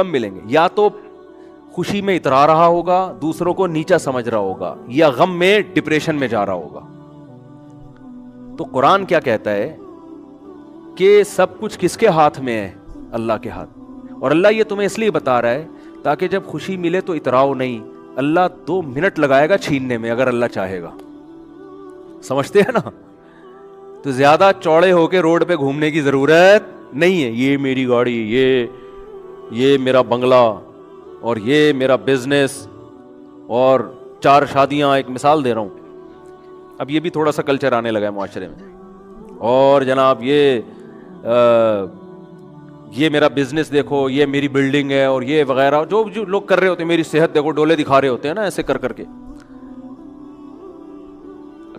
کم ملیں گے. یا تو خوشی میں اترا رہا ہوگا, دوسروں کو نیچا سمجھ رہا ہوگا, یا غم میں ڈپریشن میں جا رہا ہوگا. تو قرآن کیا کہتا ہے کہ سب کچھ کس کے ہاتھ میں ہے؟ اللہ کے ہاتھ. اور اللہ یہ تمہیں اس لیے بتا رہا ہے تاکہ جب خوشی ملے تو اتراؤ نہیں. اللہ 2 منٹ لگائے گا چھیننے میں اگر اللہ چاہے گا. سمجھتے ہیں نا؟ تو زیادہ چوڑے ہو کے روڈ پہ گھومنے کی ضرورت نہیں ہے. یہ میری گاڑی, یہ میرا بنگلہ, اور یہ میرا بزنس, اور 4 شادیاں. ایک مثال دے رہا ہوں, اب یہ بھی تھوڑا سا کلچر آنے لگا ہے معاشرے میں. اور جناب یہ میرا بزنس دیکھو, یہ میری بلڈنگ ہے, اور یہ وغیرہ جو لوگ کر رہے ہوتے ہیں. میری صحت دیکھو, ڈولے دکھا رہے ہوتے ہیں نا ایسے کر کے.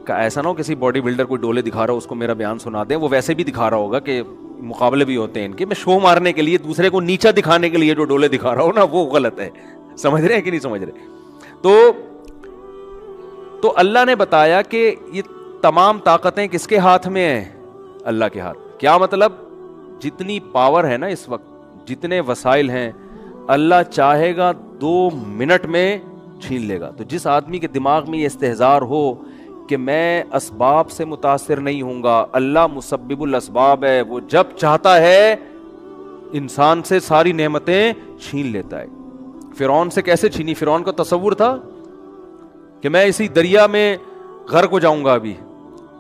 ایسا نہ ہو کسی باڈی بلڈر کوئی ڈولے دکھا رہا ہو اس کو میرا بیان سنا دیں. وہ ویسے بھی دکھا رہا ہوگا کہ مقابلے بھی ہوتے ہیں ان کے. میں شو مارنے کے لیے, دوسرے کو نیچا دکھانے کے لیے جو ڈولے دکھا رہا ہوں نا, وہ غلط ہے. سمجھ رہے ہیں کہ نہیں سمجھ رہے؟ تو اللہ نے بتایا کہ یہ تمام طاقتیں کس کے ہاتھ میں ہیں؟ اللہ کے ہاتھ. کیا مطلب؟ جتنی پاور ہے نا اس وقت, جتنے وسائل ہیں, اللہ چاہے گا 2 منٹ میں چھین لے گا. تو جس آدمی کے دماغ میں یہ استحضار ہو کہ میں اسباب سے متاثر نہیں ہوں گا, اللہ مسبب الاسباب ہے, وہ جب چاہتا ہے انسان سے ساری نعمتیں چھین لیتا ہے. فرعون سے کیسے چھینی؟ فرعون کا تصور تھا کہ میں اسی دریا میں غرق ہو جاؤں گا. ابھی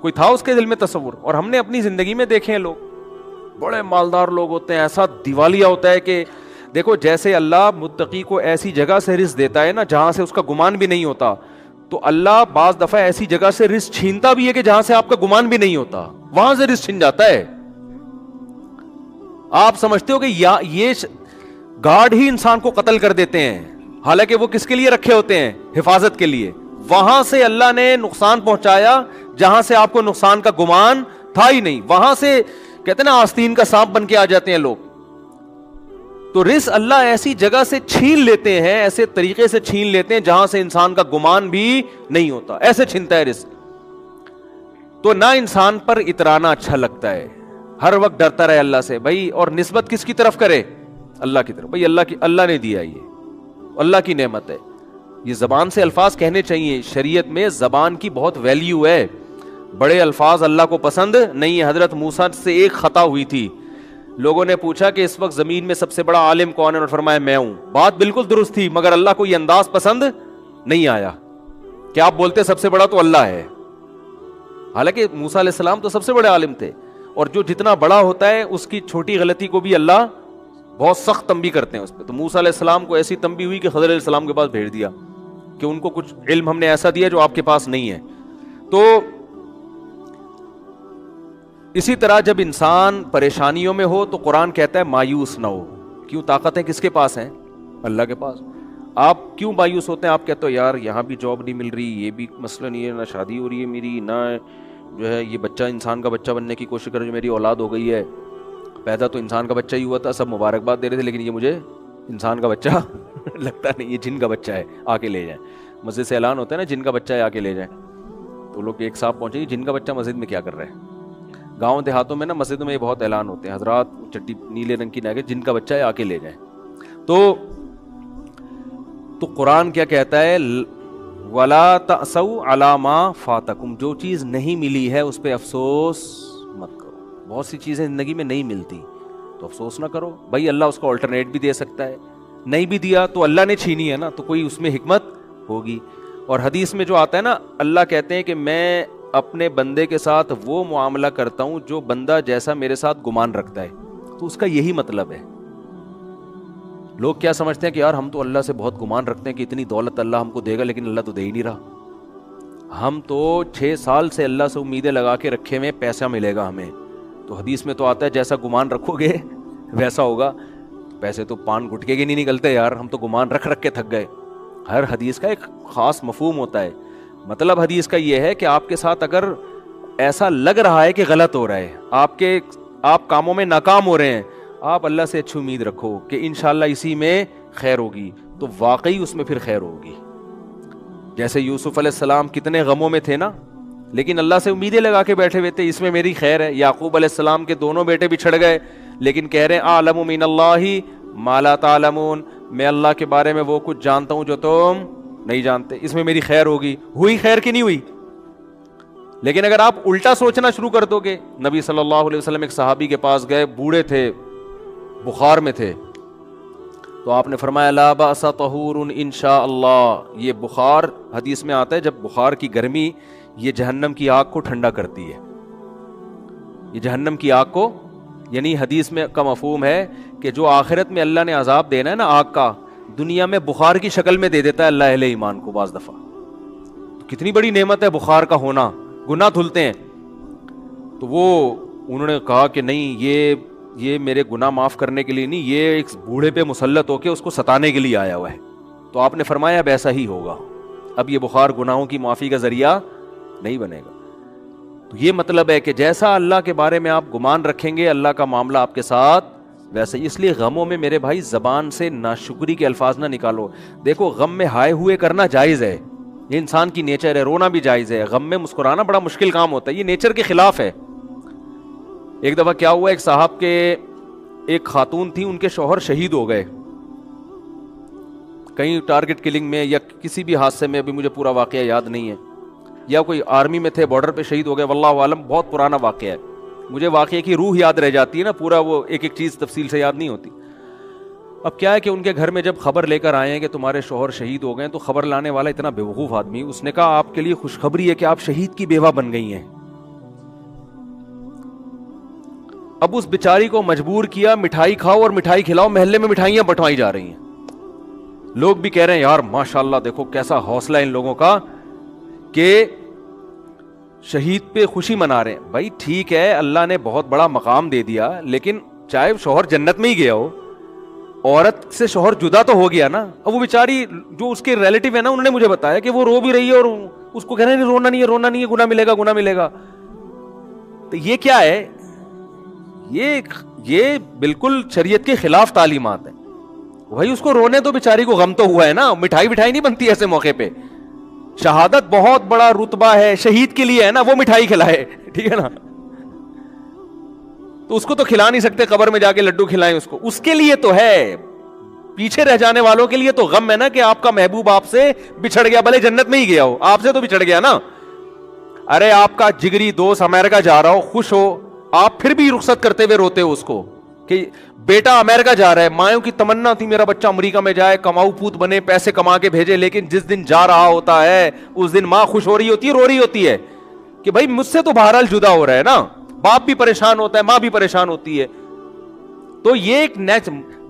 کوئی تھا اس کے دل میں تصور؟ اور ہم نے اپنی زندگی میں دیکھے ہیں, لوگ بڑے مالدار لوگ ہوتے ہیں, ایسا دیوالیہ ہوتا ہے کہ دیکھو جیسے اللہ متقی کو ایسی جگہ سے رزق دیتا ہے نا جہاں سے اس کا گمان بھی نہیں ہوتا, تو اللہ بعض دفعہ ایسی جگہ سے رزق چھینتا بھی ہے کہ جہاں سے آپ کا گمان بھی نہیں ہوتا, وہاں سے رزق چھین جاتا ہے. آپ سمجھتے ہو کہ یہ گارڈ ہی انسان کو قتل کر دیتے ہیں, حالانکہ وہ کس کے لیے رکھے ہوتے ہیں؟ حفاظت کے لیے. وہاں سے اللہ نے نقصان پہنچایا جہاں سے آپ کو نقصان کا گمان تھا ہی نہیں. وہاں سے کہتے ہیں نا آستین کا سانپ بن کے آ جاتے ہیں لوگ. تو رزق اللہ ایسی جگہ سے چھین لیتے ہیں, ایسے طریقے سے چھین لیتے ہیں جہاں سے انسان کا گمان بھی نہیں ہوتا. ایسے چھینتا ہے رزق. تو نہ انسان پر اترانا اچھا لگتا ہے, ہر وقت ڈرتا رہے اللہ سے بھائی. اور نسبت کس کی طرف کرے؟ اللہ کی طرف. بھائی اللہ نے دیا, یہ اللہ کی نعمت ہے. یہ زبان سے الفاظ کہنے چاہیے. شریعت میں زبان کی بہت ویلیو ہے. بڑے الفاظ اللہ کو پسند نہیں ہے. حضرت موسیٰ سے ایک خطا ہوئی تھی, لوگوں نے پوچھا کہ اس وقت زمین میں سب سے بڑا عالم کون ہے, اور فرمایا میں ہوں. بات بالکل درست تھی, مگر اللہ کو یہ انداز پسند نہیں آیا کہ آپ بولتے سب سے بڑا تو اللہ ہے. حالانکہ موسیٰ علیہ السلام تو سب سے بڑے عالم تھے, اور جو جتنا بڑا ہوتا ہے اس کی چھوٹی غلطی کو بھی اللہ بہت سخت تنبیہ کرتے ہیں اس پہ. تو موسیٰ علیہ السلام کو ایسی تنبیہ ہوئی کہ خضر علیہ السلام کے پاس بھیج دیا کہ ان کو کچھ علم ہم نے ایسا دیا جو آپ کے پاس نہیں ہے. تو اسی طرح جب انسان پریشانیوں میں ہو تو قرآن کہتا ہے مایوس نہ ہو. کیوں؟ طاقتیں کس کے پاس ہیں؟ اللہ کے پاس. آپ کیوں مایوس ہوتے ہیں؟ آپ کہتے ہو یار یہاں بھی جاب نہیں مل رہی, یہ بھی مسئلہ نہیں ہے, نہ شادی ہو رہی ہے میری, نہ جو ہے یہ بچہ انسان کا بچہ بننے کی کوشش کر, جو میری اولاد ہو گئی ہے. پیدا تو انسان کا بچہ ہی ہوا تھا, سب مبارکباد دے رہے تھے, لیکن یہ مجھے انسان کا بچہ لگتا نہیں, یہ جن کا بچہ ہے, آ کے لے جائیں. مسجد سے اعلان ہوتا ہے نا جن کا بچہ ہے آ کے لے جائیں. تو لوگ ایک صاحب پہنچے, جن کا بچہ مسجد میں کیا کر رہے ہیں؟ گاؤں دیہاتوں میں نا مسجد میں یہ بہت اعلان ہوتے ہیں, حضرات چٹی نیلے رنگ کی نہ کے جن کا بچہ ہے آ کے لے جائیں. تو قرآن کیا کہتا ہے؟ وَلَا تَأْسَوْا عَلَىٰ مَا فَاتَكُمْ. جو چیز نہیں ملی ہے اس پہ افسوس مت کرو. بہت سی چیزیں زندگی میں نہیں ملتی تو افسوس نہ کرو. بھائی اللہ اس کو آلٹرنیٹ بھی دے سکتا ہے, نہیں بھی دیا تو اللہ نے چھینی ہے نا, تو کوئی اس میں حکمت ہوگی. اور حدیث میں جو آتا ہے نا, اللہ کہتے ہیں کہ میں اپنے بندے کے ساتھ وہ معاملہ کرتا ہوں جو بندہ جیسا میرے ساتھ گمان رکھتا ہے. تو اس کا یہی مطلب ہے. لوگ کیا سمجھتے ہیں کہ یار ہم تو اللہ سے بہت گمان رکھتے ہیں کہ اتنی دولت اللہ ہم کو دے گا, لیکن اللہ تو دے ہی نہیں رہا. ہم تو 6 سال سے اللہ سے امیدیں لگا کے رکھے ہوئے پیسہ ملے گا ہمیں. تو حدیث میں تو آتا ہے جیسا گمان رکھو گے ویسا ہوگا. پیسے تو پان گٹکے کے نہیں نکلتے یار, ہم تو گمان رکھ کے تھک گئے. ہر حدیث کا ایک خاص مفہوم ہوتا ہے. مطلب حدیث کا یہ ہے کہ آپ کے ساتھ اگر ایسا لگ رہا ہے کہ غلط ہو رہا ہے, آپ کاموں میں ناکام ہو رہے ہیں, آپ اللہ سے اچھی امید رکھو کہ انشاءاللہ اسی میں خیر ہوگی, تو واقعی اس میں پھر خیر ہوگی. جیسے یوسف علیہ السلام کتنے غموں میں تھے نا, لیکن اللہ سے امیدیں لگا کے بیٹھے ہوئے تھے, اس میں میری خیر ہے. یعقوب علیہ السلام کے دونوں بیٹے بھی چھڑ گئے, لیکن کہہ رہے ہیں اعلم من اللہ ما لا تعلمون, میں اللہ کے بارے میں وہ کچھ جانتا ہوں جو تم نہیں جانتے, اس میں میری خیر ہوگی. ہوئی خیر کی نہیں ہوئی؟ لیکن اگر آپ الٹا سوچنا شروع کر دو گے, نبی صلی اللہ علیہ وسلم ایک صحابی کے پاس گئے, بوڑھے تھے, بخار میں تھے, تو آپ نے فرمایا لا باس طہور انشاء اللہ. یہ بخار, حدیث میں آتا ہے جب بخار کی گرمی یہ جہنم کی آگ کو ٹھنڈا کرتی ہے, یہ جہنم کی آگ کو, یعنی حدیث میں کا مفہوم ہے کہ جو آخرت میں اللہ نے عذاب دینا ہے نا آگ کا, دنیا میں بخار کی شکل میں دے دیتا ہے اللہ اہل ایمان کو بعض دفعہ. تو کتنی بڑی نعمت ہے بخار کا ہونا, گناہ دھلتے ہیں. تو وہ انہوں نے کہا کہ نہیں, یہ میرے گناہ معاف کرنے کے لیے نہیں, یہ ایک بوڑھے پہ مسلط ہو کے اس کو ستانے کے لیے آیا ہوا ہے. تو آپ نے فرمایا اب ایسا ہی ہوگا, اب یہ بخار گناہوں کی معافی کا ذریعہ نہیں بنے گا. تو یہ مطلب ہے کہ جیسا اللہ کے بارے میں آپ گمان رکھیں گے اللہ کا معاملہ آپ کے ساتھ ویسے. اس لیے غموں میں میرے بھائی زبان سے ناشکری کے الفاظ نہ نکالو. دیکھو غم میں ہائے ہوئے کرنا جائز ہے, یہ انسان کی نیچر ہے, رونا بھی جائز ہے. غم میں مسکرانا بڑا مشکل کام ہوتا ہے, یہ نیچر کے خلاف ہے. ایک دفعہ کیا ہوا, ایک صاحب کے ایک خاتون تھی, ان کے شوہر شہید ہو گئے کہیں ٹارگٹ کلنگ میں یا کسی بھی حادثے میں, ابھی مجھے پورا واقعہ یاد نہیں ہے, یا کوئی آرمی میں تھے, بارڈر پہ شہید ہو گئے, واللہ عالم, بہت پرانا واقعہ ہے. مجھے واقعے کی روح یاد رہ جاتی ہے نا, پورا وہ ایک ایک چیز تفصیل سے یاد نہیں ہوتی. اب کیا ہے کہ ان کے گھر میں جب خبر لے کر آئے ہیں کہ تمہارے شوہر شہید ہو گئے, تو خبر لانے والا اتنا بیوقوف آدمی, اس نے کہا آپ کے لیے خوشخبری ہے کہ آپ شہید کی بیوہ بن گئی ہیں. اب اس بیچاری کو مجبور کیا مٹھائی کھاؤ اور مٹھائی کھلاؤ, محلے میں مٹھائیاں بٹوائی جا رہی ہیں. لوگ بھی کہہ رہے ہیں یار ماشاءاللہ دیکھو کیسا حوصلہ ان لوگوں کا کہ شہید پہ خوشی منا رہے ہیں. بھائی ٹھیک ہے, اللہ نے بہت بڑا مقام دے دیا, لیکن چاہے شوہر جنت میں ہی گیا ہو, عورت سے شوہر جدا تو ہو گیا نا. اب وہ بیچاری جو اس کے ریلیٹیو ہے نا, انہوں نے مجھے بتایا کہ وہ رو بھی رہی ہے اور اس کو کہہ رہے ہیں رونا نہیں ہے, رونا نہیں ہے, گناہ ملے گا, گناہ ملے گا. تو یہ کیا ہے, یہ بالکل شریعت کے خلاف تعلیمات ہیں. بھائی اس کو رونے تو بیچاری کو غم تو ہوا ہے نا, مٹھائی بٹھائی نہیں بنتی ایسے موقع پہ. شہادت بہت بڑا رتبہ ہے, شہید کے لیے ہے نا, وہ مٹھائی کھلائے, ٹھیک ہے نا. تو اس کو تو کھلا نہیں سکتے, قبر میں جا کے لڈو کھلائیں اس کو, اس کے لیے تو ہے. پیچھے رہ جانے والوں کے لیے تو غم ہے نا کہ آپ کا محبوب آپ سے بچھڑ گیا, بھلے جنت میں ہی گیا ہو, آپ سے تو بچھڑ گیا نا. ارے آپ کا جگری دوست امریکہ جا رہا ہو, خوش ہو, آپ پھر بھی رخصت کرتے ہوئے روتے ہو اس کو کہ بیٹا امریکہ جا رہا ہے. مایوں کی تمنا تھی میرا بچہ امریکہ میں جائے, کماؤ پوت بنے, پیسے کما کے بھیجے, لیکن جس دن جا رہا ہوتا ہے اس دن ماں خوش ہو رہی ہوتی ہے, رو رہی ہوتی ہے کہ بھائی مجھ سے تو بہرحال جدا ہو رہا ہے نا. باپ بھی پریشان ہوتا ہے, ماں بھی پریشان ہوتی ہے. تو یہ ایک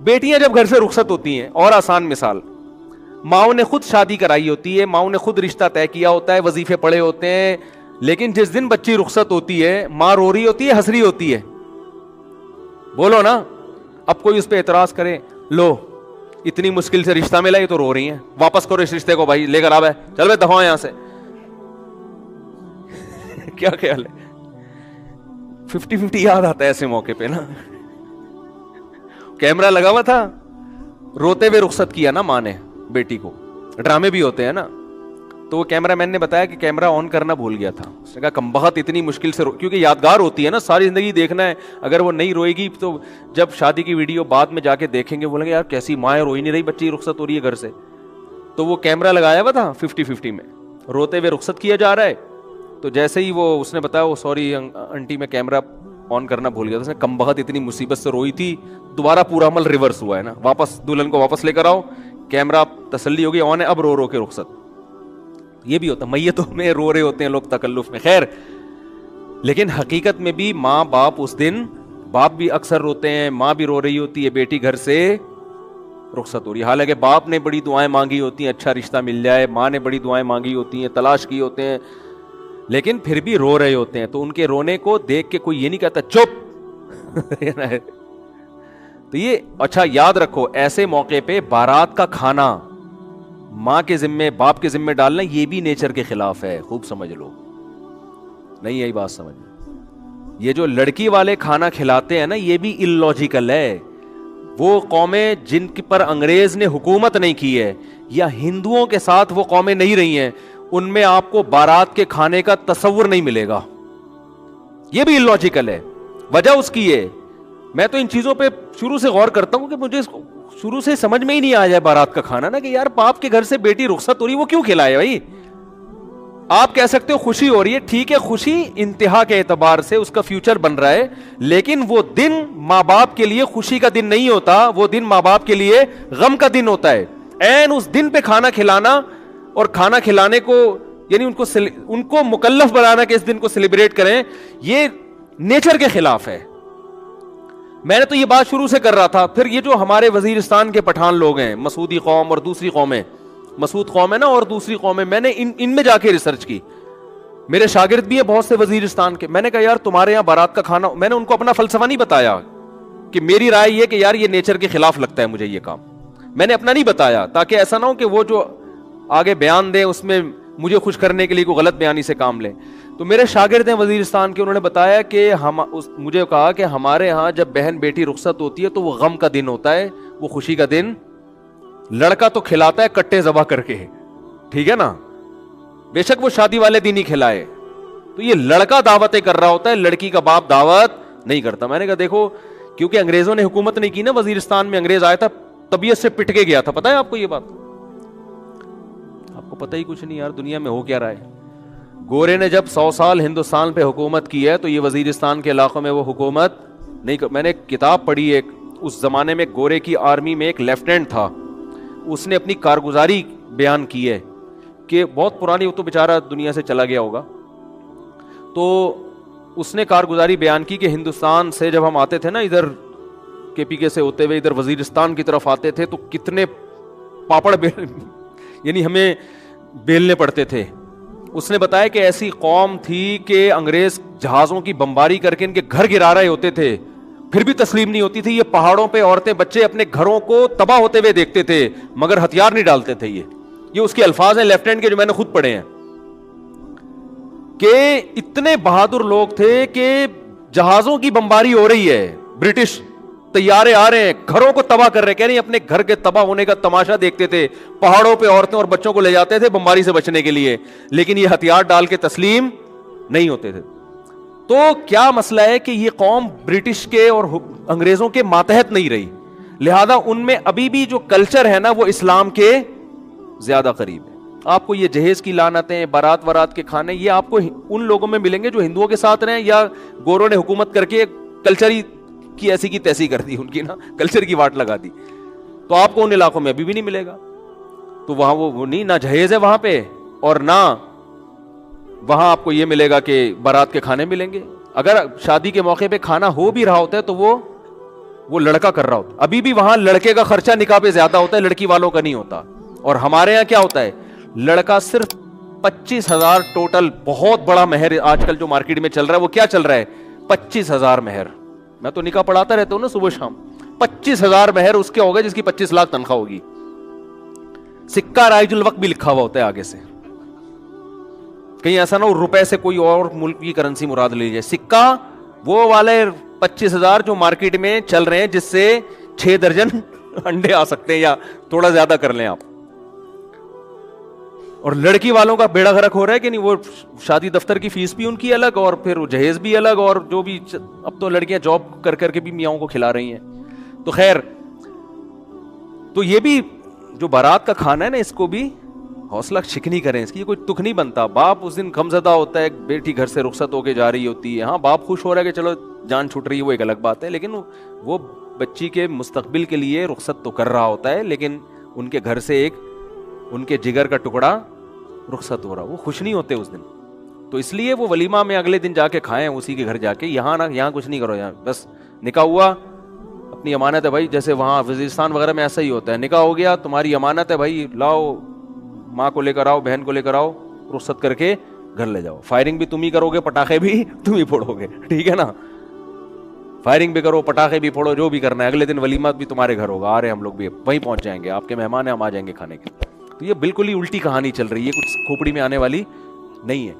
بیٹیاں جب گھر سے رخصت ہوتی ہیں, اور آسان مثال, ماؤں نے خود شادی کرائی ہوتی ہے, ماؤں نے خود رشتہ طے کیا ہوتا ہے, وظیفے پڑے ہوتے ہیں, لیکن جس دن بچی رخصت ہوتی ہے ماں رو رہی ہوتی ہے, ہنس رہی ہوتی ہے. بولو نا. اب کوئی اس پہ اعتراض کرے, لو اتنی مشکل سے رشتہ ملا, یہ تو رو رہی ہیں, واپس کرو اس رشتے کو بھائی, لے کر آ بھائی, چل بھائی دفعہ یہاں سے. کیا خیال ہے؟ 50-50 یاد آتا ہے ایسے موقع پہ نا. کیمرہ لگا ہوا تھا, روتے ہوئے رخصت کیا نا ماں نے بیٹی کو, ڈرامے بھی ہوتے ہیں نا. تو وہ کیمرہ مین نے بتایا کہ کیمرہ آن کرنا بھول گیا تھا. اس نے کہا کمبخت اتنی مشکل سے کیونکہ یادگار ہوتی ہے نا, ساری زندگی دیکھنا ہے. اگر وہ نہیں روئے گی تو جب شادی کی ویڈیو بعد میں جا کے دیکھیں گے, بولیں گے یار کیسی ماں ہے, روئی نہیں رہی, بچی رخصت ہو رہی ہے گھر سے. تو وہ کیمرہ لگایا ہوا تھا 50-50 میں, روتے ہوئے رخصت کیا جا رہا ہے. تو جیسے ہی وہ اس نے بتایا وہ سوری آنٹی میں کیمرہ آن کرنا بھول گیا تھا. اس نے کمبخت اتنی مصیبت سے روئی تھی, دوبارہ پورا عمل ریورس ہوا ہے نا, واپس دلہن کو واپس لے کر آؤ, کیمرہ تسلی ہوگی آن ہے, اب رو رو کے رخصت. یہ بھی ہوتا, میتوں میں رو رہے ہوتے ہیں لوگ تکلف میں. خیر, لیکن حقیقت میں بھی ماں باپ اس دن, باپ بھی اکثر روتے ہیں, ماں بھی رو رہی ہوتی ہے, بیٹی گھر سے رخصت ہو رہی ہے. حالانکہ باپ نے بڑی دعائیں مانگی ہوتی ہیں اچھا رشتہ مل جائے, ماں نے بڑی دعائیں مانگی ہوتی ہیں, تلاش کی ہوتے ہیں, لیکن پھر بھی رو رہے ہوتے ہیں. تو ان کے رونے کو دیکھ کے کوئی یہ نہیں کہتا چپ. تو یہ اچھا یاد رکھو, ایسے موقع پہ بارات کا کھانا ماں کے ذمے, باپ کے ذمے ڈالنا, یہ بھی نیچر کے خلاف ہے. خوب سمجھ لو, نہیں یہی بات سمجھ. یہ جو لڑکی والے کھانا کھلاتے ہیں نا, یہ بھی اللاجیکل ہے. وہ قومیں جن پر انگریز نے حکومت نہیں کی ہے, یا ہندوؤں کے ساتھ وہ قومیں نہیں رہی ہیں, ان میں آپ کو بارات کے کھانے کا تصور نہیں ملے گا. یہ بھی اللاجیکل ہے. وجہ اس کی ہے, میں تو ان چیزوں پہ شروع سے غور کرتا ہوں کہ مجھے شروع سے سمجھ میں ہی نہیں آ جائے بارات کا کھانا نا کہ یار باپ کے گھر سے بیٹی رخصت ہو رہی وہ کیوں کھلائے بھائی. آپ کہہ سکتے ہو خوشی ہو رہی ہے, ٹھیک ہے خوشی انتہا کے اعتبار سے اس کا فیوچر بن رہا ہے, لیکن وہ دن ماں باپ کے لیے خوشی کا دن نہیں ہوتا, وہ دن ماں باپ کے لیے غم کا دن ہوتا ہے. این اس دن پہ کھانا کھلانا اور کھانا کھلانے کو یعنی ان کو مکلف بنانا کہ اس دن کو سیلیبریٹ کریں, یہ نیچر کے خلاف ہے. میں نے تو یہ بات شروع سے کر رہا تھا. پھر یہ جو ہمارے وزیرستان کے پٹھان لوگ ہیں, مسعودی قوم اور دوسری قومیں, مسعود قوم ہے نا اور دوسری قومیں, میں نے ان میں جا کے ریسرچ کی. میرے شاگرد بھی ہیں بہت سے وزیرستان کے. میں نے کہا یار تمہارے یہاں بارات کا کھانا, میں نے ان کو اپنا فلسفہ نہیں بتایا کہ میری رائے یہ کہ یار یہ نیچر کے خلاف لگتا ہے مجھے یہ کام, میں نے اپنا نہیں بتایا تاکہ ایسا نہ ہو کہ وہ جو آگے بیان دیں اس میں مجھے خوش کرنے کے لیے کوئی غلط بیانی سے کام لیں. تو میرے شاگرد ہیں وزیرستان کے, انہوں نے بتایا کہ مجھے کہا کہ ہمارے ہاں جب بہن بیٹی رخصت ہوتی ہے تو وہ غم کا دن ہوتا ہے, وہ خوشی کا دن. لڑکا تو کھلاتا ہے کٹے ذبح کر کے, ٹھیک ہے نا, بے شک وہ شادی والے دن ہی کھلائے, تو یہ لڑکا دعوتیں کر رہا ہوتا ہے, لڑکی کا باپ دعوت نہیں کرتا. میں نے کہا دیکھو کیونکہ انگریزوں نے حکومت نہیں کی نا وزیرستان میں, انگریز آیا تھا طبیعت سے پٹ کے گیا تھا. پتا ہے آپ کو یہ بات؟ آپ کو پتہ ہی کچھ نہیں یار دنیا میں ہو کیا رہا ہے. گورے نے جب 100 سال ہندوستان پہ حکومت کی ہے تو یہ وزیرستان کے علاقوں میں وہ حکومت نہیں. میں نے ایک کتاب پڑھی ایک, اس زمانے میں گورے کی آرمی میں ایک لیفٹیننٹ تھا, اس نے اپنی کارگزاری بیان کی ہے کہ بہت پرانی, وہ تو بیچارہ دنیا سے چلا گیا ہوگا, تو اس نے کارگزاری بیان کی کہ ہندوستان سے جب ہم آتے تھے نا ادھر کے پی کے سے ہوتے ہوئے ادھر وزیرستان کی طرف آتے تھے تو کتنے پاپڑ یعنی ہمیں بیلنے پڑتے تھے. اس نے بتایا کہ ایسی قوم تھی کہ انگریز جہازوں کی بمباری کر کے ان کے گھر گرا رہے ہوتے تھے, پھر بھی تسلیم نہیں ہوتی تھی. یہ پہاڑوں پہ عورتیں بچے اپنے گھروں کو تباہ ہوتے ہوئے دیکھتے تھے مگر ہتھیار نہیں ڈالتے تھے. یہ اس کے الفاظ ہیں لیفٹیننٹ کے جو میں نے خود پڑھے ہیں, کہ اتنے بہادر لوگ تھے کہ جہازوں کی بمباری ہو رہی ہے, برٹش طیارے آ رہے ہیں, گھروں کو تباہ کر رہے ہیں, کہہ رہے ہیں اپنے گھر کے تباہ ہونے کا تماشا دیکھتے تھے, پہاڑوں پہ عورتیں اور بچوں کو لے جاتے تھے بمباری سے بچنے کے لیے, لیکن یہ ہتھیار ڈال کے تسلیم نہیں ہوتے تھے. تو کیا مسئلہ ہے کہ یہ قوم برٹش کے اور انگریزوں کے ماتحت نہیں رہی, لہذا ان میں ابھی بھی جو کلچر ہے نا وہ اسلام کے زیادہ قریب ہے. آپ کو یہ جہیز کی لعنتیں, بارات ورات کے کھانے, یہ آپ کو ان لوگوں میں ملیں گے جو ہندوؤں کے ساتھ رہیں یا گوروں نے حکومت کر کے کلچر ہی کی ایسی کی تیسی کر دی, ان کی نا کلچر کی واٹ لگا دی, تو آپ کو ان علاقوں میں ابھی بھی نہیں ملے گا. تو وہاں وہ نہیں, نہ جہیز ہے وہاں پہ اور نہ وہاں آپ کو یہ ملے گا کہ بارات کے کھانے ملیں گے. اگر شادی کے موقع پہ کھانا ہو بھی رہا ہوتا ہے تو وہ لڑکا کر رہا ہوتا. ابھی بھی وہاں لڑکے کا خرچہ نکاح پہ زیادہ ہوتا ہے, لڑکی والوں کا نہیں ہوتا. اور ہمارے یہاں کیا ہوتا ہے, لڑکا صرف 25,000 ٹوٹل, بہت بڑا مہر آج کل جو مارکیٹ میں چل رہا ہے. وہ کیا چل رہا ہے, 25,000 مہر. میں تو نکاح پڑھاتا رہتا ہوں نا صبح شام. 25,000 مہر اس کے ہوگا جس کی 25 لاکھ تنخواہ ہوگی. سکہ رائج الوقت بھی لکھا ہوا ہوتا ہے آگے سے, کہیں ایسا نہ ہو روپے سے کوئی اور ملک کی کرنسی مراد لے لیجیے. سکہ وہ والے 25,000 جو مارکیٹ میں چل رہے ہیں جس سے 6 درجن انڈے آ سکتے ہیں یا تھوڑا زیادہ کر لیں آپ. اور لڑکی والوں کا بیڑا غرق ہو رہا ہے کہ نہیں, وہ شادی دفتر کی فیس بھی ان کی الگ اور پھر جہیز بھی الگ, اور جو بھی اب تو لڑکیاں جاب کر کر کے بھی میاؤں کو کھلا رہی ہیں. تو خیر, تو یہ بھی جو بارات کا کھانا ہے نا اس کو بھی حوصلہ شکنی کریں, اس کی کوئی تک نہیں بنتا. باپ اس دن غمزدہ ہوتا ہے, بیٹی گھر سے رخصت ہو کے جا رہی ہوتی ہے. ہاں باپ خوش ہو رہا ہے کہ چلو جان چھوٹ رہی ہے, وہ ایک الگ بات ہے, لیکن وہ بچی کے مستقبل کے لیے رخصت تو کر رہا ہوتا ہے, لیکن ان کے گھر سے ایک ان کے جگر کا ٹکڑا رخصت ہو رہا, وہ خوش نہیں ہوتے اس دن. تو اس لیے وہ ولیمہ میں اگلے دن جا کے کھائیں اسی کے گھر جا کے. یہاں کچھ نہیں کرو, یہاں بس نکاح ہوا اپنی امانت ہے بھائی, جیسے وہاں وزیرستان وغیرہ میں ایسا ہی ہوتا ہے, نکاح ہو گیا تمہاری امانت ہے بھائی, لاؤ ماں کو لے کر آؤ, بہن کو لے کر آؤ, رخصت کر کے گھر لے جاؤ. فائرنگ بھی تم ہی کرو گے, پٹاخے بھی تم ہی پھوڑو گے, ٹھیک ہے نا, فائرنگ بھی کرو, پٹاخے بھی پھوڑو, جو بھی کرنا ہے. اگلے دن ولیمہ بھی تمہارے گھر ہوگا, آ رہے ہم لوگ بھی وہیں پہنچ جائیں گے, آپ کے مہمان ہیں, ہم آ جائیں گے کھانے کے. تو یہ بالکل ہی الٹی کہانی چل رہی ہے, کچھ کھوپڑی میں آنے والی نہیں ہے.